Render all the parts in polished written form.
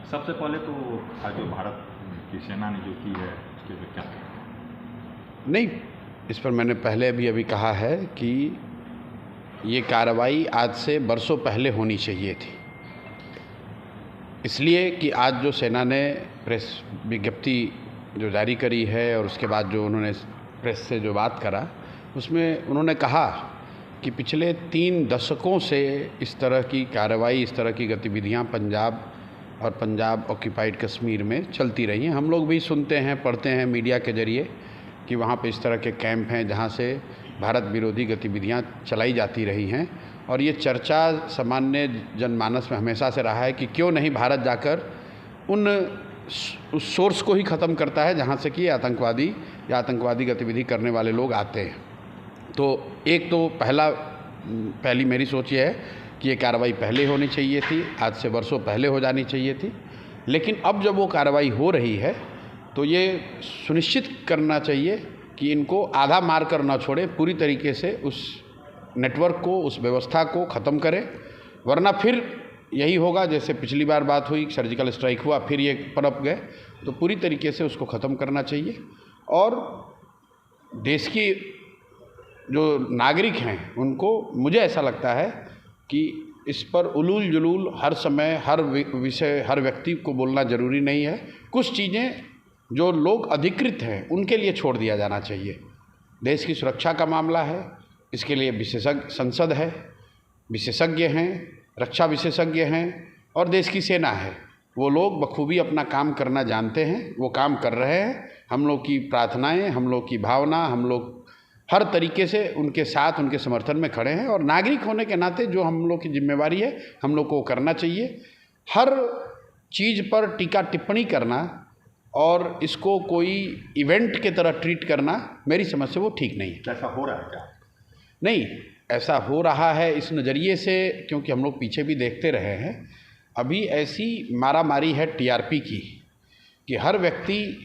सबसे पहले तो आज जो भारत की सेना ने जो की है उसके लिए क्या? नहीं, इस पर मैंने पहले भी अभी कहा है कि ये कार्रवाई आज से बरसों पहले होनी चाहिए थी, इसलिए कि आज जो सेना ने प्रेस विज्ञप्ति जो जारी करी है और उसके बाद जो उन्होंने प्रेस से जो बात करा, उसमें उन्होंने कहा कि पिछले 3 दशकों से इस तरह की कार्रवाई, इस तरह की गतिविधियां पंजाब और पंजाब ऑक्यूपाइड कश्मीर में चलती रही हैं। हम लोग भी सुनते हैं, पढ़ते हैं मीडिया के ज़रिए कि वहाँ पे इस तरह के कैंप हैं जहाँ से भारत विरोधी गतिविधियाँ चलाई जाती रही हैं, और ये चर्चा सामान्य जनमानस में हमेशा से रहा है कि क्यों नहीं भारत जाकर उस सोर्स को ही ख़त्म करता है जहाँ से कि आतंकवादी या आतंकवादी गतिविधि करने वाले लोग आते हैं। तो एक तो पहली मेरी सोच ये है कि ये कार्रवाई पहले होनी चाहिए थी, आज से वर्षों पहले हो जानी चाहिए थी। लेकिन अब जब वो कार्रवाई हो रही है तो ये सुनिश्चित करना चाहिए कि इनको आधा मार कर ना छोड़े, पूरी तरीके से उस नेटवर्क को, उस व्यवस्था को ख़त्म करें, वरना फिर यही होगा जैसे पिछली बार बात हुई, सर्जिकल स्ट्राइक हुआ, फिर ये पनप गए। तो पूरी तरीके से उसको ख़त्म करना चाहिए, और देश की जो नागरिक हैं उनको, मुझे ऐसा लगता है कि इस पर उलूल जुलूल हर समय हर विषय हर व्यक्ति को बोलना ज़रूरी नहीं है। कुछ चीज़ें जो लोग अधिकृत हैं उनके लिए छोड़ दिया जाना चाहिए। देश की सुरक्षा का मामला है, इसके लिए विशेषज्ञ संसद है, विशेषज्ञ हैं, रक्षा विशेषज्ञ हैं, और देश की सेना है। वो लोग बखूबी अपना काम करना जानते हैं, वो काम कर रहे हैं। हम लोग की प्रार्थनाएं, हम लोग की भावना, हम लोग हर तरीके से उनके साथ, उनके समर्थन में खड़े हैं, और नागरिक होने के नाते जो हम लोग की जिम्मेवारी है हम लोग को करना चाहिए। हर चीज़ पर टीका टिप्पणी करना और इसको कोई इवेंट के तरह ट्रीट करना मेरी समझ से वो ठीक नहीं है। ऐसा हो रहा है क्या? नहीं, ऐसा हो रहा है इस नज़रिए से, क्योंकि हम लोग पीछे भी देखते रहे हैं। अभी ऐसी मारामारी है टीआरपी की कि हर व्यक्ति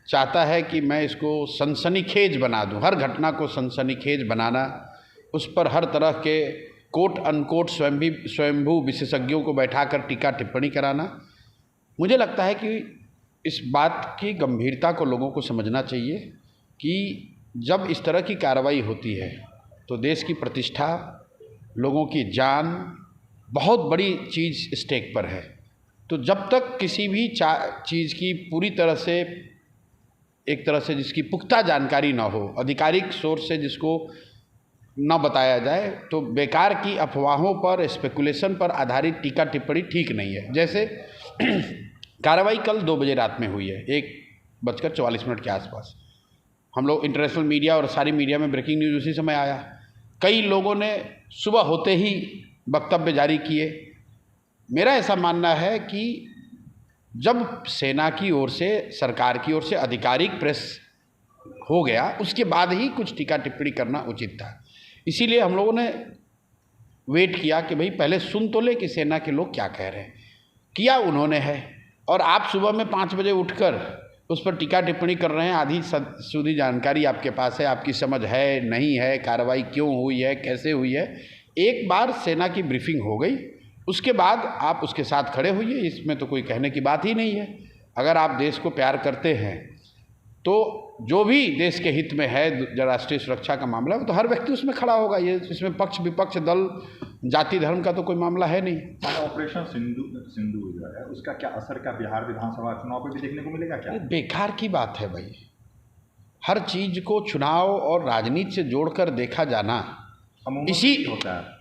चाहता है कि मैं इसको सनसनीखेज बना दूं, हर घटना को सनसनीखेज बनाना, उस पर हर तरह के कोट अनकोट स्वयंभू विशेषज्ञों को बैठाकर टीका टिप्पणी कराना। मुझे लगता है कि इस बात की गंभीरता को लोगों को समझना चाहिए कि जब इस तरह की कार्रवाई होती है तो देश की प्रतिष्ठा, लोगों की जान, बहुत बड़ी चीज़ स्टेक पर है। तो जब तक किसी भी चीज़ की पूरी तरह से, एक तरह से जिसकी पुख्ता जानकारी ना हो, आधिकारिक सोर्स से जिसको ना बताया जाए, तो बेकार की अफवाहों पर, स्पेकुलेशन पर आधारित टीका टिप्पणी ठीक नहीं है। जैसे कार्रवाई कल 2 बजे रात में हुई है, 1:44 के आसपास। हम लोग इंटरनेशनल मीडिया और सारी मीडिया में ब्रेकिंग न्यूज़ उसी समय आया। कई लोगों ने सुबह होते ही वक्तव्य जारी किए। मेरा ऐसा मानना है कि जब सेना की ओर से, सरकार की ओर से आधिकारिक प्रेस हो गया, उसके बाद ही कुछ टीका टिप्पणी करना उचित था। इसीलिए हम लोगों ने वेट किया कि भाई पहले सुन तो ले कि सेना के लोग क्या कह रहे हैं। किया उन्होंने है, और आप सुबह में 5 बजे उठकर उस पर टीका टिप्पणी कर रहे हैं। आधी सूधी जानकारी आपके पास है, आपकी समझ है नहीं है, कार्रवाई क्यों हुई है, कैसे हुई है। एक बार सेना की ब्रीफिंग हो गई, उसके बाद आप उसके साथ खड़े होइए, इसमें तो कोई कहने की बात ही नहीं है। अगर आप देश को प्यार करते हैं तो जो भी देश के हित में है, राष्ट्रीय सुरक्षा का मामला है, तो हर व्यक्ति उसमें खड़ा होगा। ये इसमें पक्ष विपक्ष, दल, जाति धर्म का तो कोई मामला है नहीं। ऑपरेशन सिंदूर जो है उसका क्या असर, क्या बिहार विधानसभा चुनाव पर भी देखने को मिलेगा क्या? बेकार की बात है भाई, हर चीज़ को चुनाव और राजनीति से जोड़कर देखा जाना,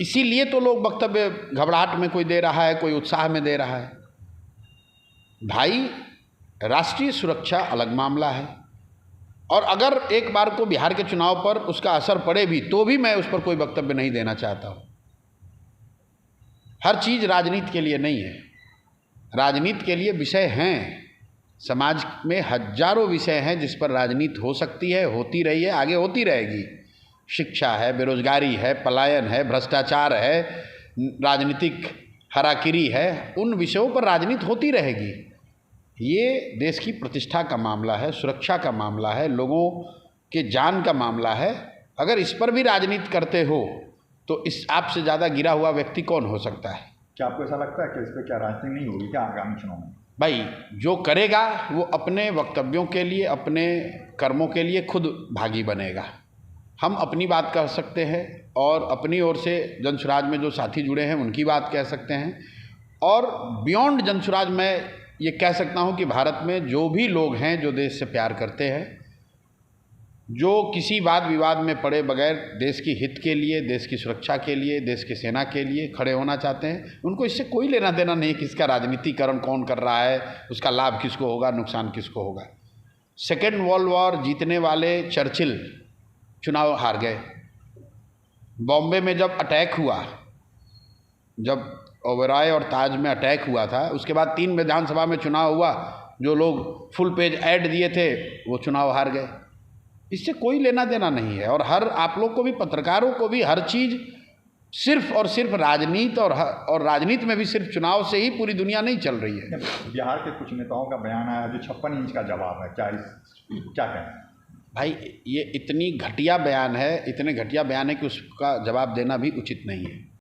इसीलिए तो लोग वक्तव्य घबराहट में कोई दे रहा है, कोई उत्साह में दे रहा है। भाई, राष्ट्रीय सुरक्षा अलग मामला है, और अगर एक बार को बिहार के चुनाव पर उसका असर पड़े भी तो भी मैं उस पर कोई वक्तव्य नहीं देना चाहता हूँ। हर चीज़ राजनीति के लिए नहीं है। राजनीति के लिए विषय हैं, समाज में हजारों विषय हैं जिस पर राजनीति हो सकती है, होती रही है, आगे होती रहेगी। शिक्षा है, बेरोजगारी है, पलायन है, भ्रष्टाचार है, राजनीतिक हराकिरी है, उन विषयों पर राजनीति होती रहेगी। ये देश की प्रतिष्ठा का मामला है, सुरक्षा का मामला है, लोगों के जान का मामला है। अगर इस पर भी राजनीति करते हो तो इस आपसे ज़्यादा गिरा हुआ व्यक्ति कौन हो सकता है? क्या आपको ऐसा लगता है कि इस पर क्या राजनीति नहीं होगी क्या आगामी चुनाव में? भाई जो करेगा वो अपने वक्तव्यों के लिए, अपने कर्मों के लिए खुद भागी बनेगा। हम अपनी बात कह सकते हैं और अपनी ओर से जनसुराज में जो साथी जुड़े हैं उनकी बात कह सकते हैं, और बियॉन्ड जनसुराज मैं ये कह सकता हूँ कि भारत में जो भी लोग हैं जो देश से प्यार करते हैं, जो किसी वाद विवाद में पड़े बगैर देश की हित के लिए, देश की सुरक्षा के लिए, देश की सेना के लिए खड़े होना चाहते हैं, उनको इससे कोई लेना देना नहीं कि इसका राजनीतिकरण कौन कर रहा है, उसका लाभ किसको होगा, नुकसान किसको होगा। सेकेंड वर्ल्ड वॉर जीतने वाले चर्चिल चुनाव हार गए। बॉम्बे में जब अटैक हुआ, जब ओबेरॉय और ताज में अटैक हुआ था, उसके बाद 3 विधानसभा में चुनाव हुआ, जो लोग फुल पेज ऐड दिए थे वो चुनाव हार गए। इससे कोई लेना देना नहीं है। और हर आप लोग को भी, पत्रकारों को भी, हर चीज़ सिर्फ और सिर्फ राजनीति और राजनीति में भी सिर्फ चुनाव से ही पूरी दुनिया नहीं चल रही है। बिहार के कुछ नेताओं का बयान आया जो 56 इंच का जवाब है, क्या कहें भाई? ये इतनी घटिया बयान है, इतने घटिया बयान है कि उसका जवाब देना भी उचित नहीं है।